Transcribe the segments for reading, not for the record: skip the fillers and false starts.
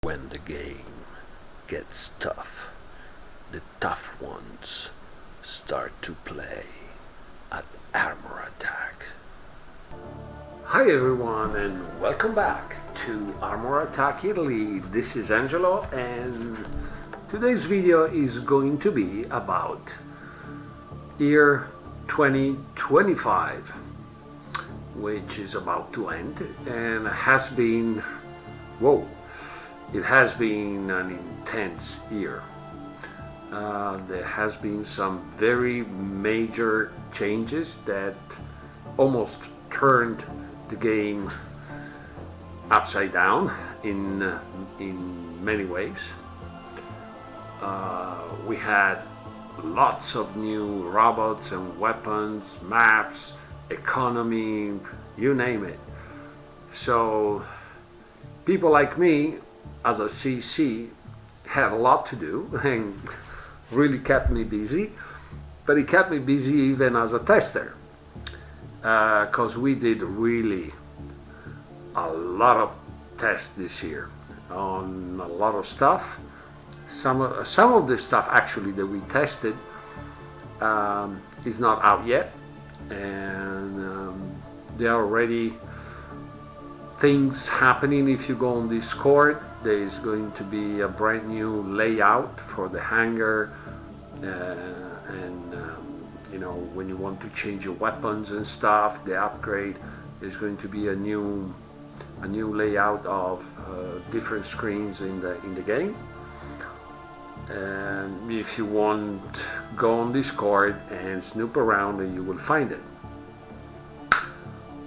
When the game gets tough, the tough ones start to play at Armor Attack. Hi everyone and welcome back to Armor Attack Italy. This is Angelo and today's video is going to be about year 2025, which is about to end and has been, it has been an intense year. There has been some very major changes that almost turned the game upside down in many ways. We had lots of new robots and weapons, maps, economy, you name it. So people like me as a CC had a lot to do and really kept me busy, but it kept me busy even as a tester, because we did really a lot of tests this year on a lot of stuff. Some of the stuff actually that we tested is not out yet, and there are already things happening. If you go on Discord, there is going to be a brand new layout for the hangar, and you know, when you want to change your weapons and stuff, the upgrade, there's going to be a new layout of different screens in the game. And if you want, go on Discord and snoop around and you will find it.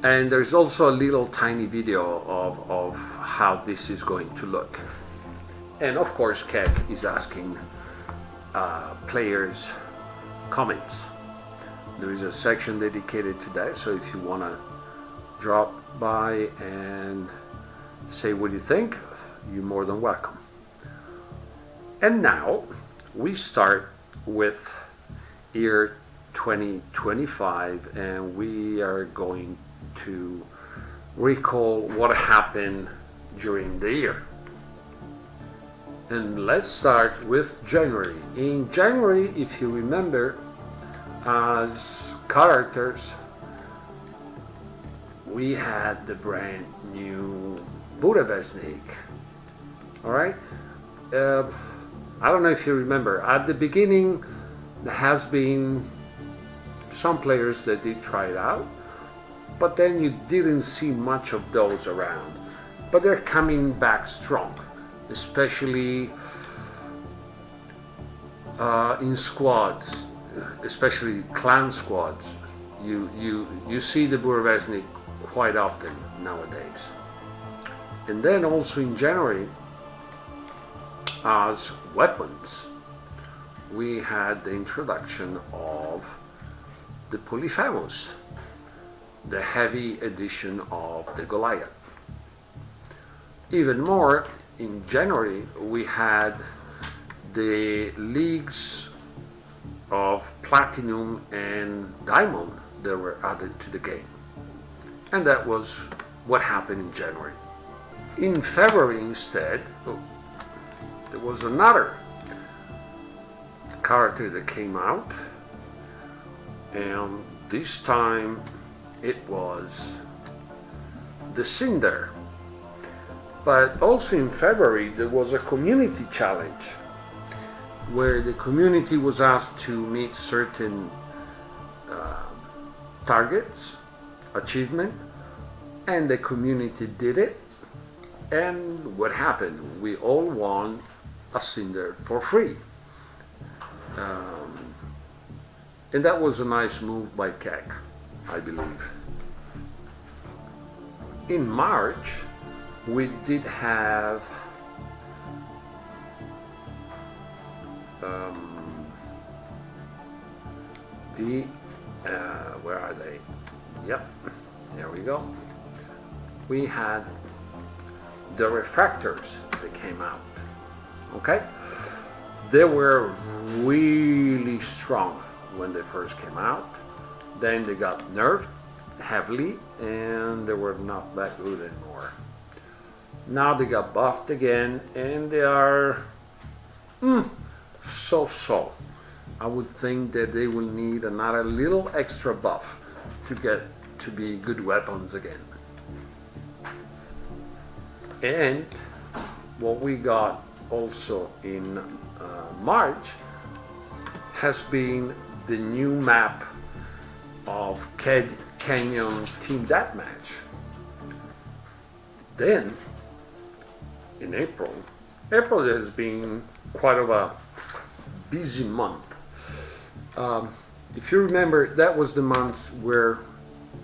And there's also a little tiny video of how this is going to look. And of course, Keck is asking players' comments. There is a section dedicated to that, so if you want to drop by and say what you think, you're more than welcome. And now we start with year 2025, and we are going to recall what happened during the year. And let's start with January. In January, if you remember, as characters, we had the brand new Burevestnik. All right. I don't know if you remember, at the beginning there has been some players that did try it out, but then you didn't see much of those around. But they're coming back strong, especially in squads, especially clan squads. You see the Burevestnik quite often nowadays. And then also in January, as weapons, we had the introduction of the Polyphemus, the heavy edition of the Goliath. Even more, in January we had the leagues of Platinum and Diamond that were added to the game. And that was what happened in January. In February instead, there was another character that came out, and this time it was the Cinder. But also in February there was a community challenge where the community was asked to meet certain targets, achievement, and the community did it. And what happened? We all won a Cinder for free. And that was a nice move by Keck, I believe. In March, we did have where are they? Yep, there we go. We had the refractors that came out. Okay, they were really strong when they first came out. Then they got nerfed heavily and they were not that good anymore. Now they got buffed again, and they are so-so. I would think that they will need another little extra buff to get to be good weapons again. And what we got also in March has been the new map of Canyon Team Deathmatch. Then in April has been quite of a busy month. If you remember, that was the month where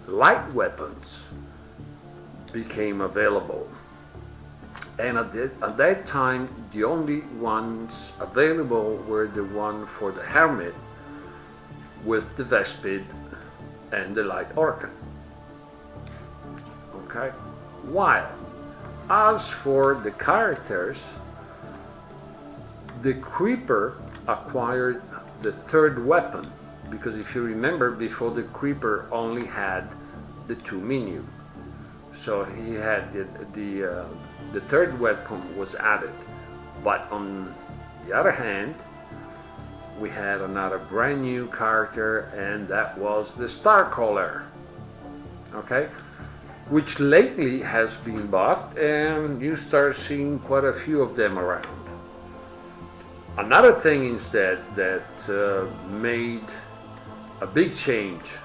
light weapons became available. And at that time, the only ones available were the one for the Hermit with the Vespid and the Light Orkan. Okay? While, as for the characters, the Creeper acquired the third weapon, because if you remember, before the Creeper only had the two minions. So he had the third weapon was added. But on the other hand, we had another brand new character, and that was the Starcaller. Okay? Which lately has been buffed, and you start seeing quite a few of them around. Another thing instead that made a big change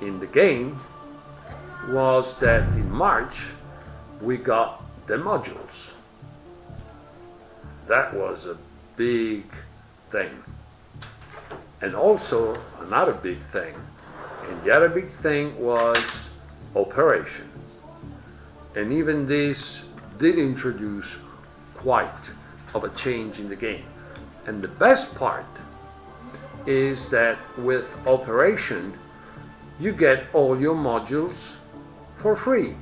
in the game was that in March we got the modules. That was a big thing. And also another big thing. And the other big thing was Operation. And even this did introduce quite of a change in the game. And the best part is that with Operation, you get all your modules for free.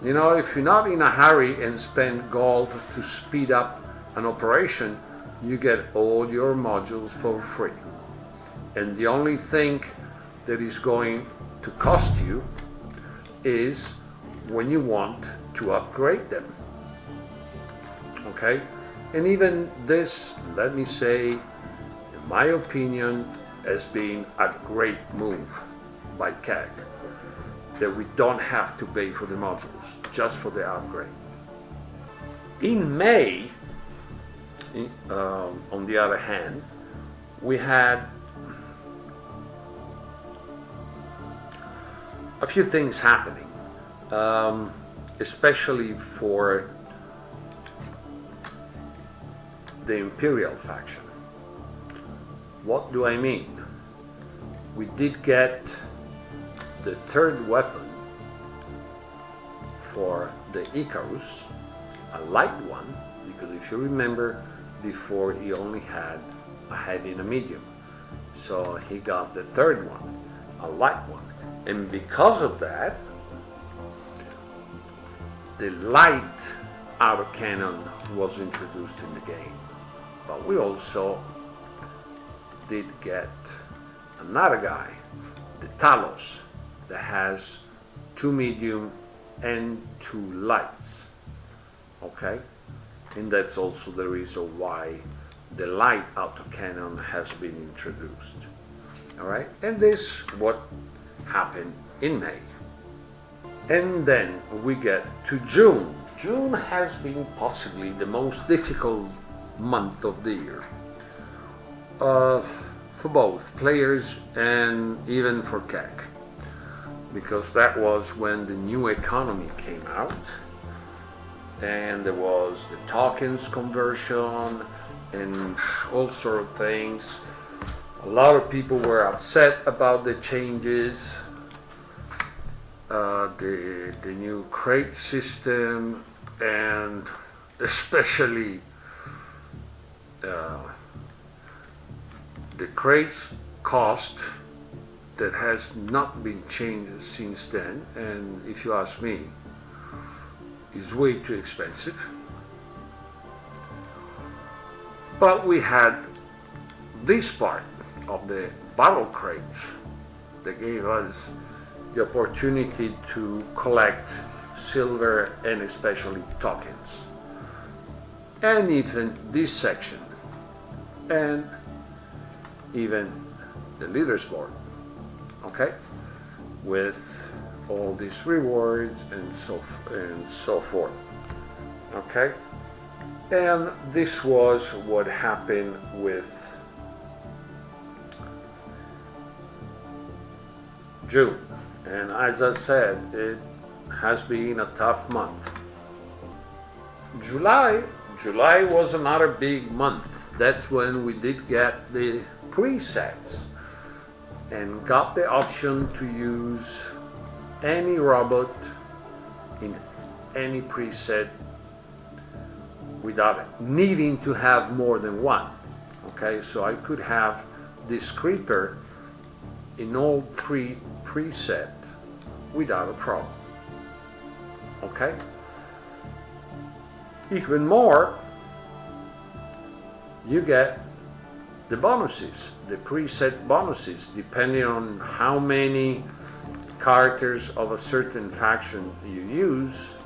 You know, if you're not in a hurry and spend gold to speed up an operation, you get all your modules for free. And the only thing that is going to cost you is when you want to upgrade them. Okay? And even this, let me say, in my opinion, has been a great move by CAG, that we don't have to pay for the modules, just for the upgrade. In May, on the other hand, we had a few things happening, especially for the Imperial faction. What do I mean? We did get the third weapon for the Icarus, a light one, because if you remember, before he only had a heavy and a medium. So he got the third one, a light one. And because of that, the light autocannon was introduced in the game. But we also did get another guy, the Talos, that has 2 medium and 2 lights. Okay? And that's also the reason why the light autocannon has been introduced. Alright? And this what happened in May. And then we get to June. June has been possibly the most difficult month of the year. For both players and even for CAG. Because that was when the new economy came out. And there was the tokens conversion and all sort of things. A lot of people were upset about the changes, the new crate system, and especially the crate cost that has not been changed since then, and if you ask me, is way too expensive. But we had this part of the battle crates that gave us the opportunity to collect silver, and especially tokens. And even this section, and even the leaders board, okay, with all these rewards and so forth, okay. And this was what happened with June. And as I said, it has been a tough month. July was another big month. That's when we did get the presets and got the option to use any robot in any preset without needing to have more than one. Okay, so I could have this creeper in all three presets without a problem. Okay? Even more, you get the bonuses, the preset bonuses, depending on how many characters of a certain faction you use.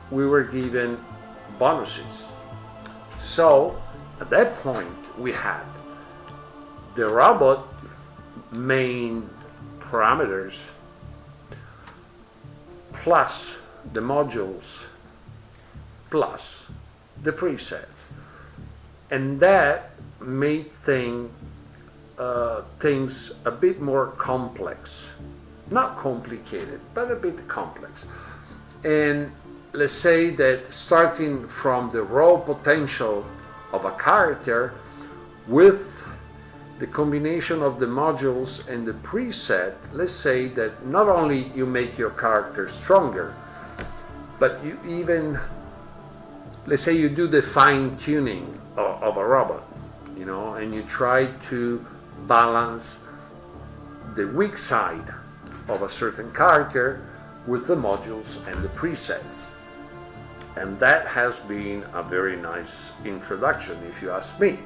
We were given bonuses. So at that point we had the robot main parameters plus the modules plus the presets, and that made things a bit more complex, not complicated, but a bit complex. And let's say that starting from the raw potential of a character with the combination of the modules and the preset, let's say that not only you make your character stronger, but you even, let's say you do the fine-tuning of a robot, you know, and you try to balance the weak side of a certain character with the modules and the presets. And that has been a very nice introduction, if you ask me.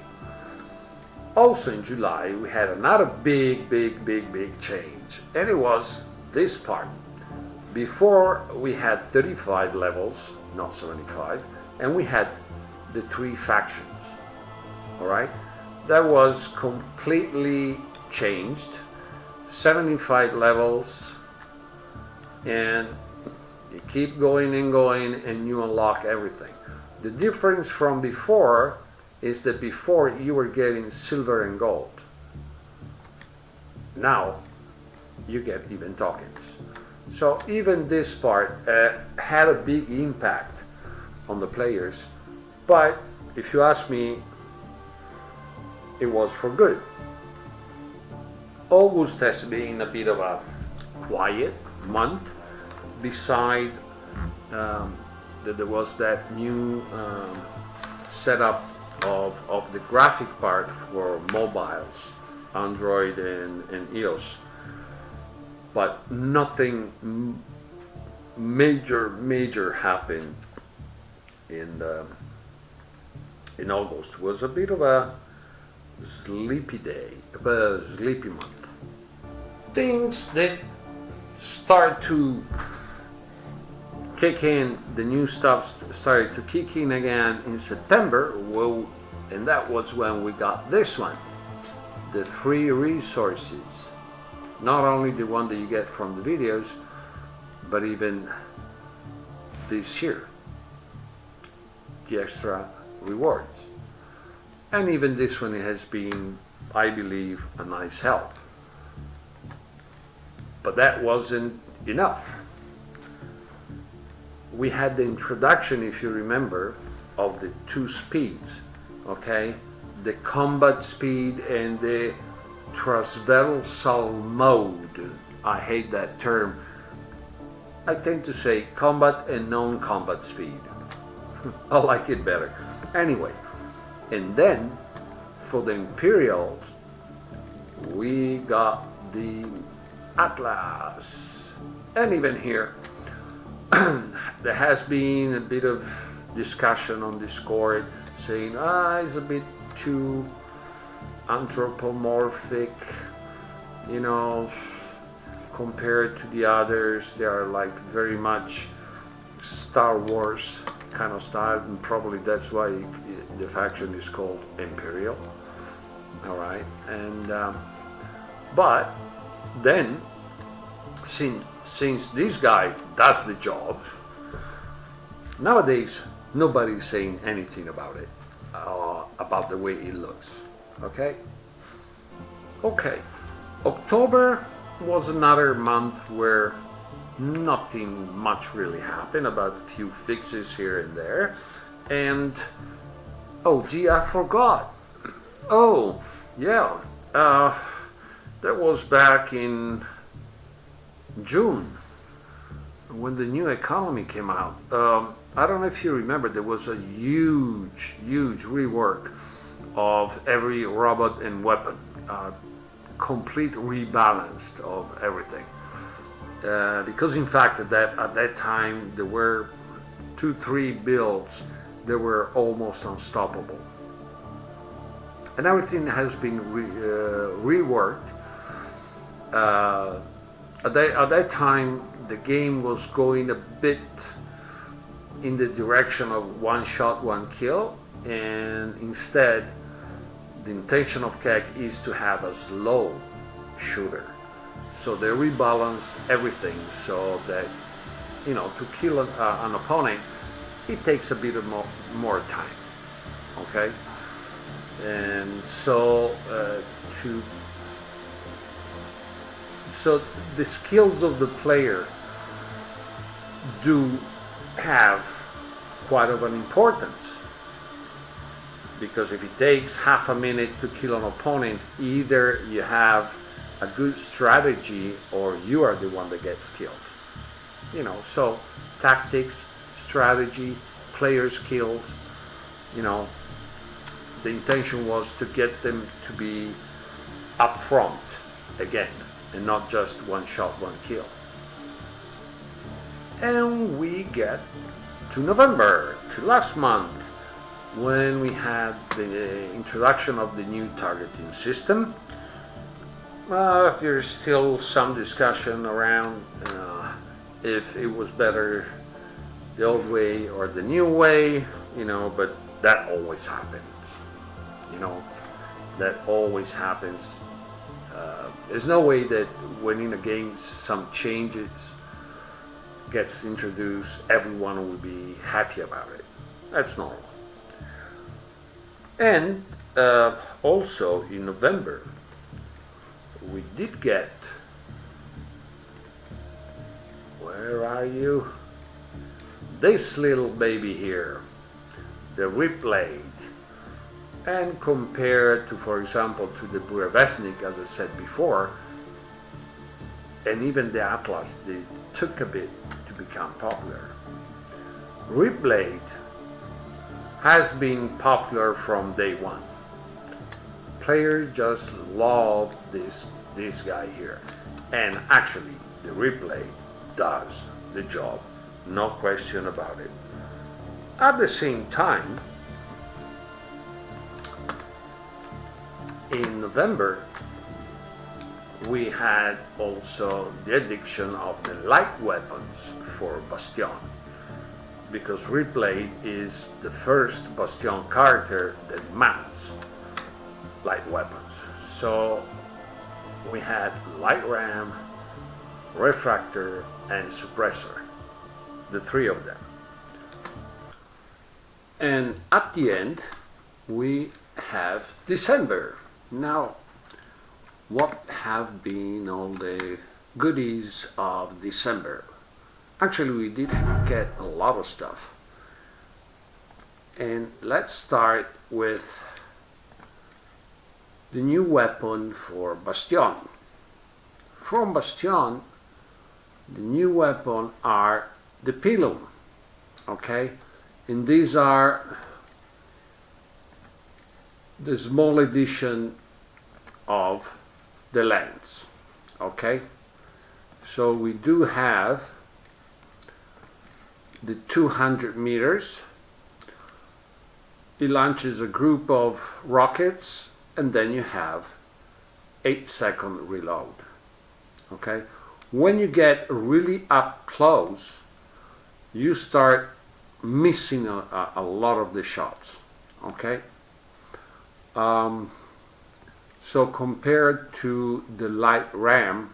Also in July, we had another big change, and it was this part. Before we had 35 levels, not 75, and we had the 3 factions, all right? That was completely changed, 75 levels, and you keep going and going and you unlock everything. The difference from before is that before you were getting silver and gold. Now you get even tokens. So even this part had a big impact on the players, but if you ask me, it was for good. August has been a bit of a quiet month, beside that there was that new setup of the graphic part for mobiles, Android and iOS, but nothing major happened in August. It was a bit of a sleepy month. Things that start to kick in, the new stuff started to kick in again in September, and that was when we got this one, the free resources. Not only the one that you get from the videos, but even this here, the extra rewards. And even this one has been, I believe, a nice help. But that wasn't enough. We had the introduction, if you remember, of the 2 speeds, okay? The combat speed and the transversal mode. I hate that term. I tend to say combat and non-combat speed. I like it better. Anyway, and then for the Imperials, we got the Atlas. And even here, there has been a bit of discussion on Discord saying, it's a bit too anthropomorphic, you know, compared to the others. They are like very much Star Wars kind of style, and probably that's why the faction is called Imperial. All right, and but then since this guy does the job, nowadays nobody's saying anything about it, about the way it looks. Okay. October was another month where nothing much really happened, about a few fixes here and there. And oh gee, I forgot. Oh yeah, that was back in June when the new economy came out. I don't know if you remember, there was a huge rework of every robot and weapon, complete rebalanced of everything. Because in fact at that time there were 2-3 builds that were almost unstoppable, and everything has been reworked. At that time the game was going a bit in the direction of one shot, one kill, and instead the intention of KEK is to have a slow shooter. So they rebalanced everything so that, you know, to kill an opponent, it takes a bit of more time. Okay, and so so the skills of the player do have quite of an importance, because if it takes half a minute to kill an opponent, either you have a good strategy or you are the one that gets killed. You know, so tactics, strategy, player skills, you know, the intention was to get them to be up front again and not just one shot, one kill. And we get to November, to last month, when we had the introduction of the new targeting system. There's still some discussion around if it was better the old way or the new way, you know, but that always happens. You know, that always happens. There's no way that when in a game some changes gets introduced, everyone will be happy about it. That's normal. And also in November, we did get, where are you? This little baby here, the Ripblade. And compared to, for example, to the Burevestnik, as I said before, and even the Atlas, they took a bit to become popular. Ripblade has been popular from day one. Players just love this guy here, and actually the Ripblade does the job, no question about it. At the same time, in November, we had also the addition of the light weapons for Bastion, because Ripblade is the first Bastion character that mounts light weapons. So we had light ram, refractor, and suppressor, the three of them. And at the end, we have December. Now, what have been all the goodies of December? Actually, we did get a lot of stuff. And let's start with the new weapon for Bastion. From Bastion, the new weapon are the Pilum, okay? And these are the small edition of the lens, okay? So we do have the 200 meters. It launches a group of rockets, and then you have 8-second reload, okay? when you get really up close, you start missing a lot of the shots. Okay. So compared to the light ram,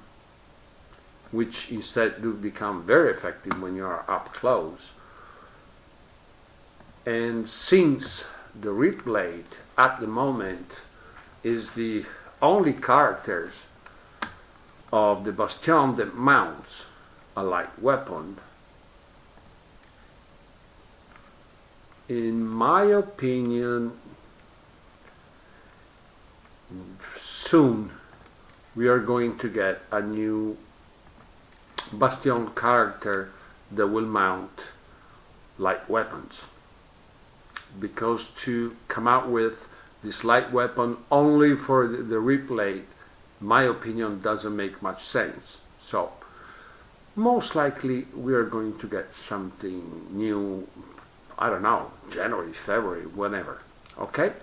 which instead do become very effective when you are up close, and since the Ripblade at the moment is the only characters of the Bastion that mounts a light weapon, in my opinion, soon we are going to get a new Bastion character that will mount light weapons, because to come out with this light weapon only for the Ripblade, in my opinion, doesn't make much sense. So most likely we are going to get something new, I don't know, January, February, whenever. Okay,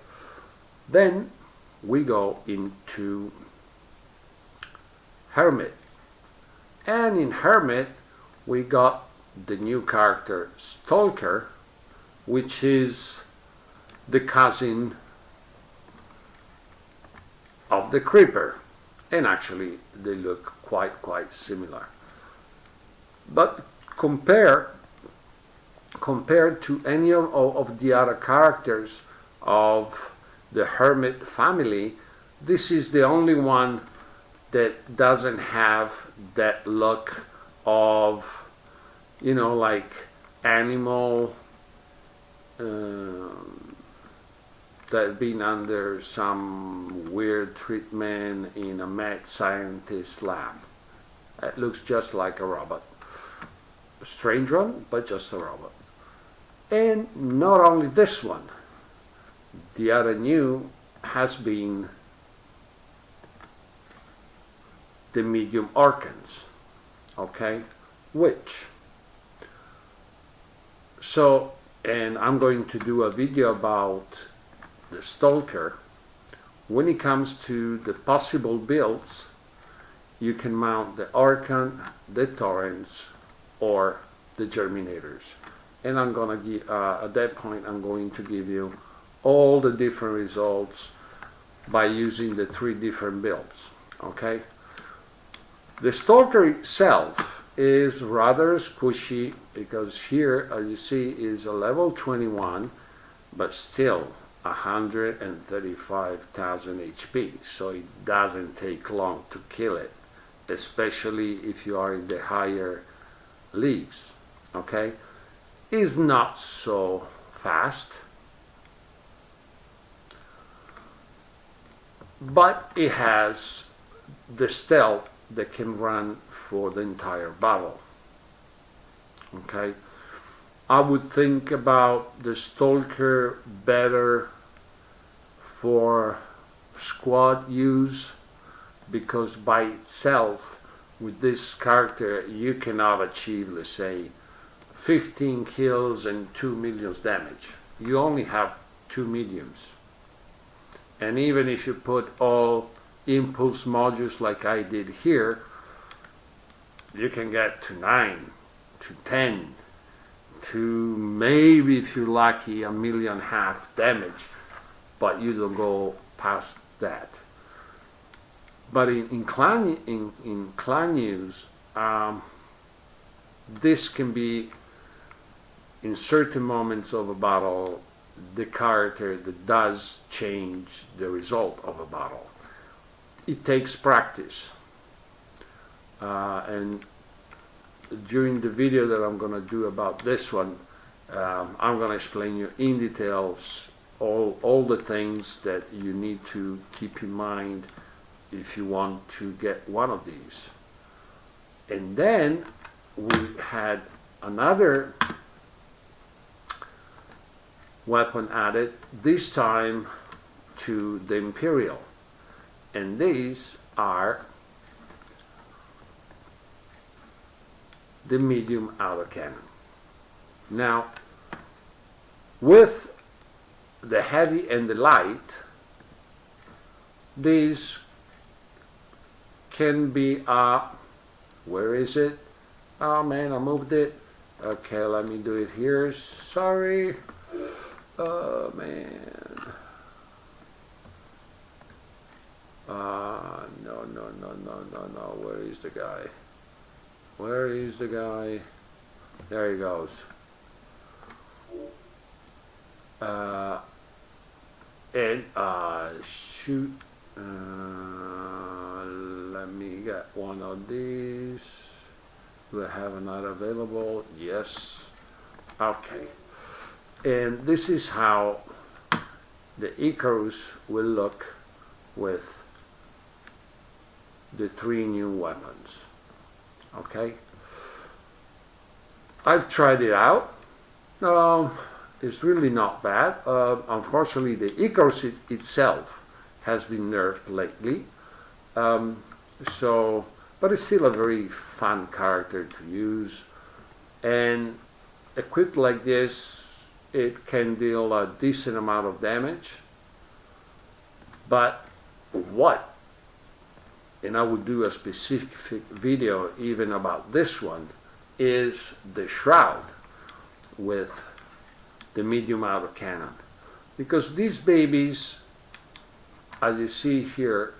then we go into Hermit, and in Hermit we got the new character Stalker, which is the cousin of the Creeper, and actually they look quite similar. But compared to any of the other characters of the Hermit family, this is the only one that doesn't have that look of, you know, like animal that been under some weird treatment in a mad scientist lab. It looks just like a robot. A strange one, but just a robot. And not only this one, the other new has been the medium Archons. Okay, and I'm going to do a video about the Stalker. When it comes to the possible builds, you can mount the Archon, the Torrents, or the Germinators. And I'm gonna give, at that point, I'm going to give you all the different results by using the 3 different builds. Okay. The Stalker itself is rather squishy, because here, as you see, is a level 21, but still 135,000 HP, so it doesn't take long to kill it, especially if you are in the higher leagues. Okay, is not so fast, but it has the stealth that can run for the entire battle. Okay, I would think about the Stalker better for squad use, because by itself with this character you cannot achieve, let's say, 15 kills and 2 million damage. You only have 2 mediums, and even if you put all impulse modules like I did here, you can get to 9, to 10, to maybe, if you're lucky, 1.5 million damage, but you don't go past that. But in clan use, this can be, in certain moments of a battle, the character that does change the result of a battle. It takes practice, and during the video that I'm going to do about this one, I'm going to explain you in details all the things that you need to keep in mind if you want to get one of these. And then we had another weapon added, this time to the Imperial, and these are the medium autocannon. Now, with the heavy and the light, these can be a Where is it? Oh man, I moved it. Okay, let me do it here. Sorry. Oh man. No, no, no, no, no, no. Where is the guy? Where is the guy? There he goes. Shoot. Let me get one of these. Do I have another available? Yes. Okay. And this is how the Icarus will look with the 3 new weapons. Okay. I've tried it out. It's really not bad. Unfortunately, the Icarus itself has been nerfed lately. But it's still a very fun character to use. And equipped like this, it can deal a decent amount of damage. But what? And I will do a specific video even about this one, is the Shroud with the medium auto cannon. Because these babies, as you see here,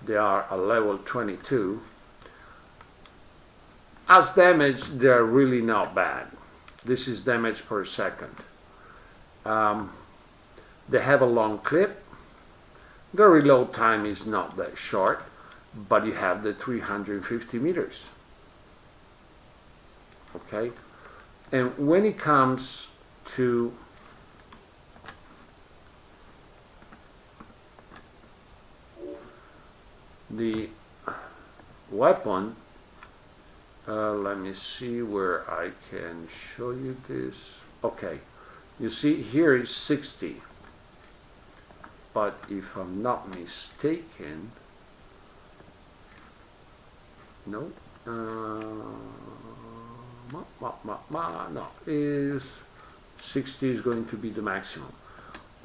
they are a level 22. As damage, they're really not bad. This is damage per second. They have a long clip. The reload time is not that short, but you have the 350 meters. Okay? And when it comes to the weapon, let me see where I can show you this. Okay, you see here is 60, but if I'm not mistaken, no, no, is 60 is going to be the maximum,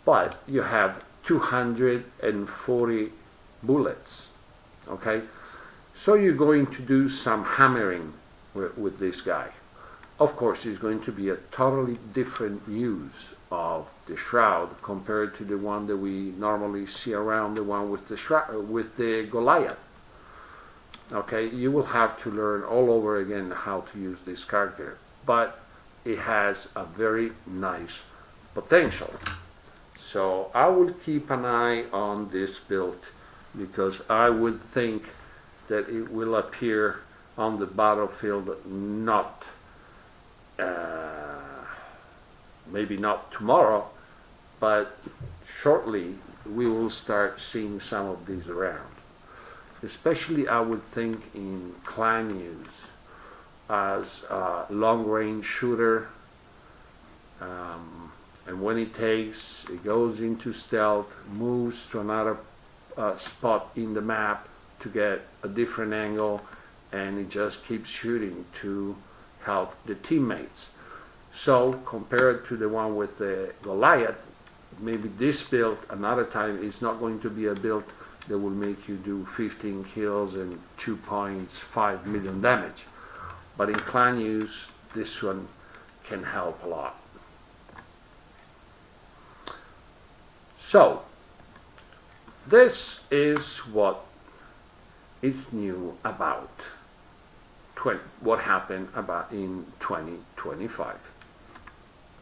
but you have 240 bullets. Okay, so you're going to do some hammering with this guy. Of course, it's going to be a totally different use of the Shroud compared to the one that we normally see around, the one with the with the Goliath. Okay, you will have to learn all over again how to use this character, but it has a very nice potential. So I will keep an eye on this build, because I would think that it will appear on the battlefield not, maybe not tomorrow, but shortly we will start seeing some of these around. Especially I would think in clan use as a long-range shooter, and when it goes into stealth, moves to another spot in the map to get a different angle, and it just keeps shooting to help the teammates. So compared to the one with the Goliath, maybe this build another time is not going to be a build that will make you do 15 kills and 2.5 million damage. But in clan use, this one can help a lot. So this is what is new about what happened about in 2025.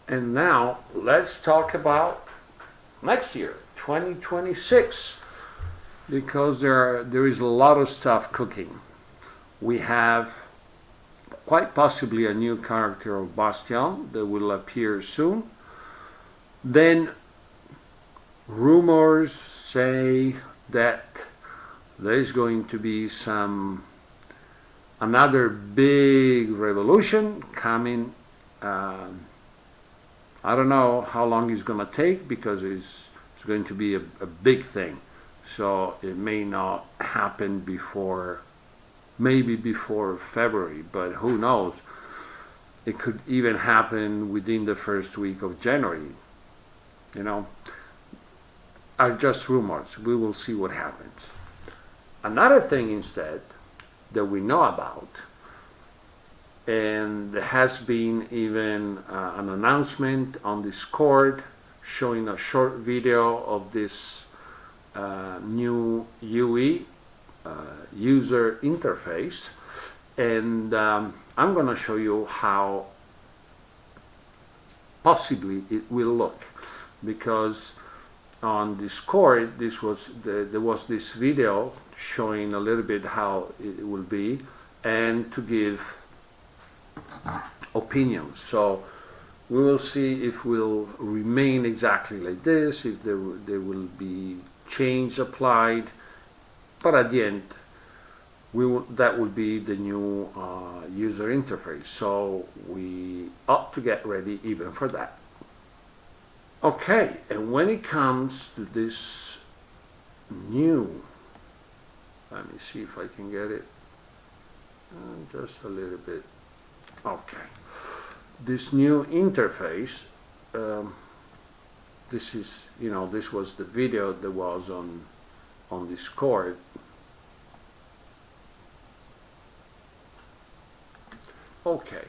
And now let's talk about next year, 2026, because there is a lot of stuff cooking. We have quite possibly a new character of Bastion that will appear soon. Then rumors say that there is going to be another big revolution coming. I don't know how long it's going to take, because it's going to be a big thing. So it may not happen maybe before February, but who knows? It could even happen within the first week of January. You know, are just rumors. We will see what happens. Another thing instead that we know about. And there has been even an announcement on Discord showing a short video of this new UE, user interface. And I'm going to show you how possibly it will look, because on Discord there was this video showing a little bit how it will be and to give opinions. So we will see if will remain exactly like this, if there will be change applied, but at the end that will be the new user interface. So we ought to get ready even for that. Okay, and when it comes to this new, let me see if I can get it just a little bit. Okay, this new interface, this is, this was the video that was on Discord. Okay,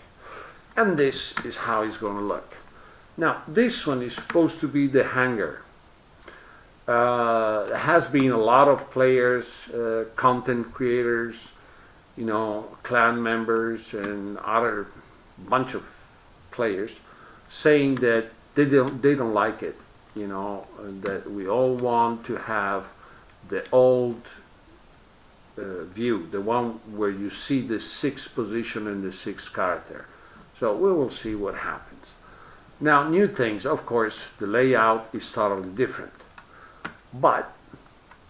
and this is how it's going to look. Now, this one is supposed to be the hangar. There has been a lot of players, content creators, clan members and other bunch of players saying that they don't like it, that we all want to have the old view, the one where you see the 6th position and the 6th character. So we will see what happens. Now, new things, of course, the layout is totally different, but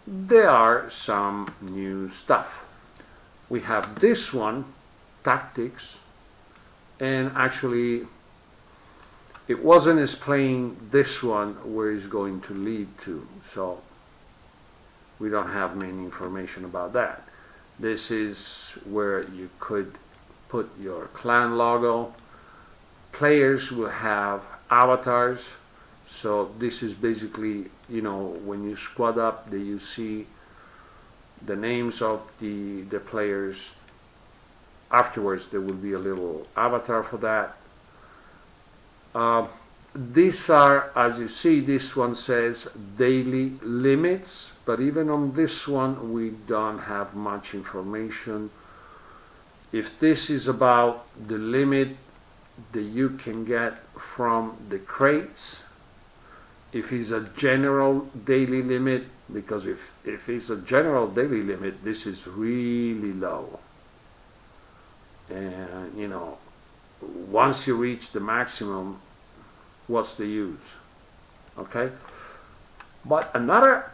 there are some new stuff. We have this one, tactics, and actually it wasn't explaining this one where it's going to lead to, so we don't have many information about that. This is where you could put your clan logo. Players will have avatars, so this is basically, when you squad up, that you see the names of the players. Afterwards there will be a little avatar for that. These are, as you see, this one says daily limits, but even on this one we don't have much information. If this is about the limit that you can get from the crates, if it's a general daily limit, because if it's a general daily limit, this is really low. And once you reach the maximum, what's the use? Okay? But another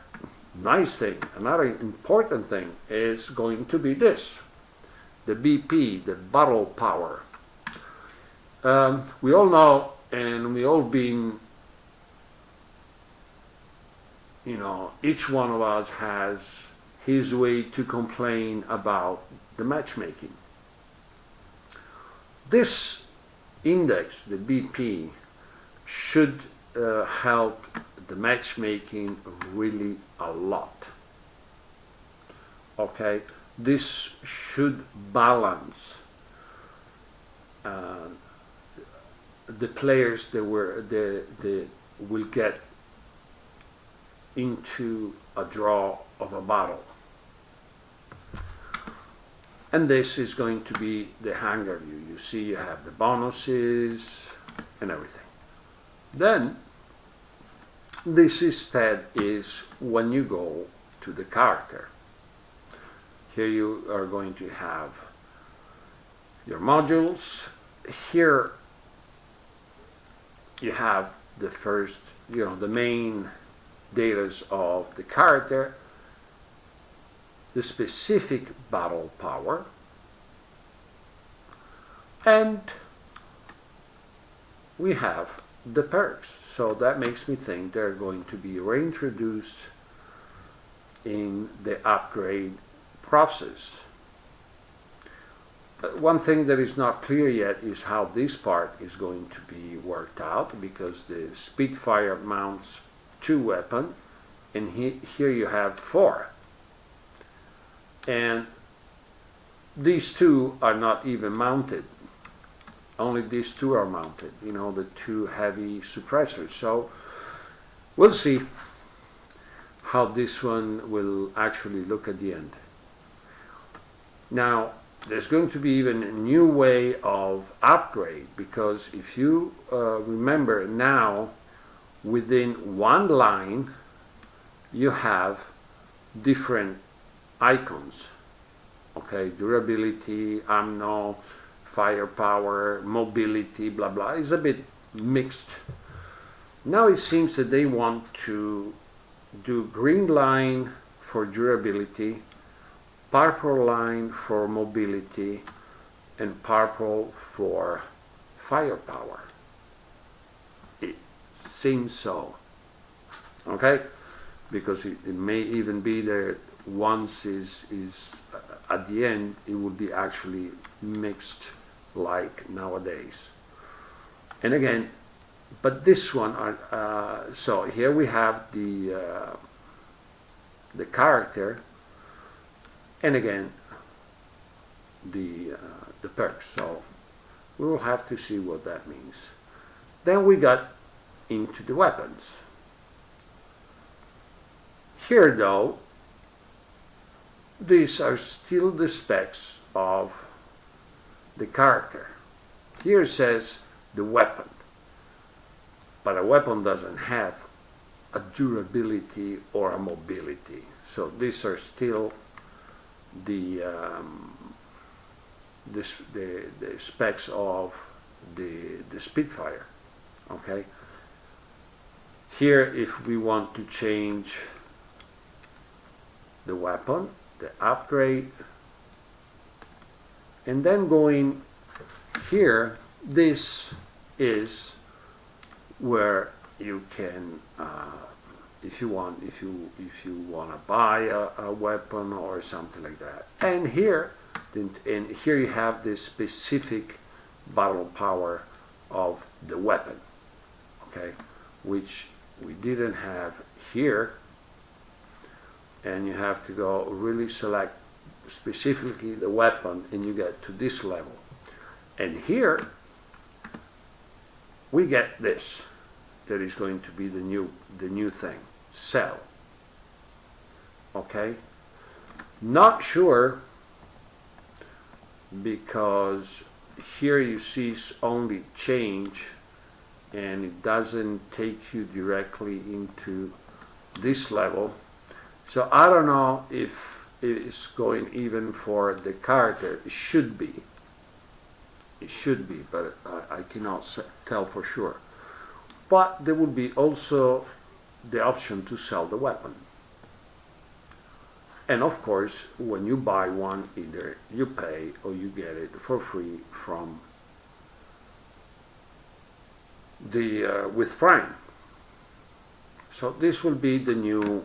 nice thing, another important thing is going to be this, the BP, the battle power. We all know, and we all been, each one of us has his way to complain about the matchmaking. This index, the BP, should help the matchmaking really a lot. Okay, this should balance the players that will get into a draw of a battle. And this is going to be the hangar view. You see, you have the bonuses and everything. Then this instead is when you go to the character. Here you are going to have your modules. Here you have the first, the main data of the character, the specific battle power, and we have the perks. So that makes me think they're going to be reintroduced in the upgrade process. One thing that is not clear yet is how this part is going to be worked out, because the Spitfire mounts 2 weapons, and here you have 4. And these two are not even mounted. Only these two are mounted, you know, the two heavy suppressors. So we'll see how this one will actually look at the end. Now, there's going to be even a new way of upgrade, because if you remember now, within one line you have different icons, okay? Durability, ammo, firepower, mobility, blah blah. It's a bit mixed. Now it seems that they want to do green line for durability, purple line for mobility, and purple for firepower. It seems so, okay? Because it may even be that once is at the end, it will be actually mixed like nowadays. And again, but this one so here we have the character, and again the perks. So we will have to see what that means. Then we got into the weapons. Here though, these are still the specs of the character. Here it says the weapon, but a weapon doesn't have a durability or a mobility. So these are still the specs of the Spitfire. Okay. Here, if we want to change the weapon, the upgrade, and then going here, this is where you can, if you want to buy a weapon or something like that. And here you have the specific battle power of the weapon, okay, which we didn't have here. And you have to go really select specifically the weapon, and you get to this level. And here we get this, that is going to be the new thing, cell. Okay, not sure, because here you see only change, and it doesn't take you directly into this level. So I don't know if it's going even for the character. It should be, but I cannot tell for sure. But there will be also the option to sell the weapon. And of course, when you buy one, either you pay or you get it for free from the with Prime. So this will be the new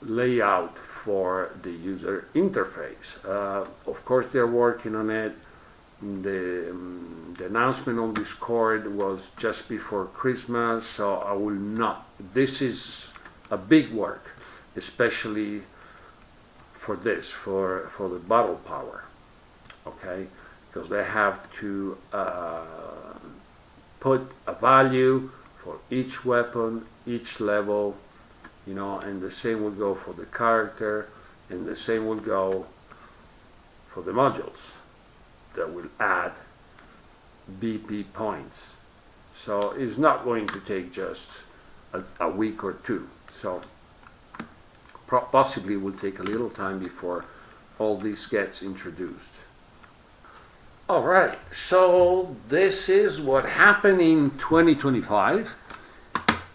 layout for the user interface. Of course, they're working on it. The announcement on Discord was just before Christmas, so I will not. This is a big work, especially for this, for the battle power, okay? Because they have to put a value for each weapon, each level, you know, and the same will go for the character, and the same will go for the modules that will add BP points. So it's not going to take just a week or two. So possibly will take a little time before all this gets introduced. All right, so this is what happened in 2025.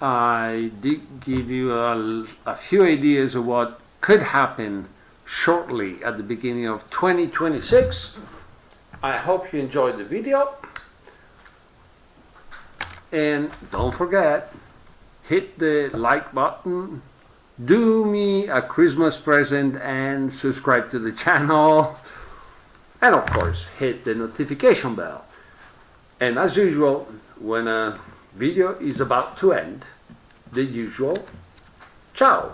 I did give you a few ideas of what could happen shortly at the beginning of 2026. I hope you enjoyed the video. And don't forget, hit the like button, do me a Christmas present and subscribe to the channel. And of course, hit the notification bell. And as usual, when a video is about to end, the usual ciao.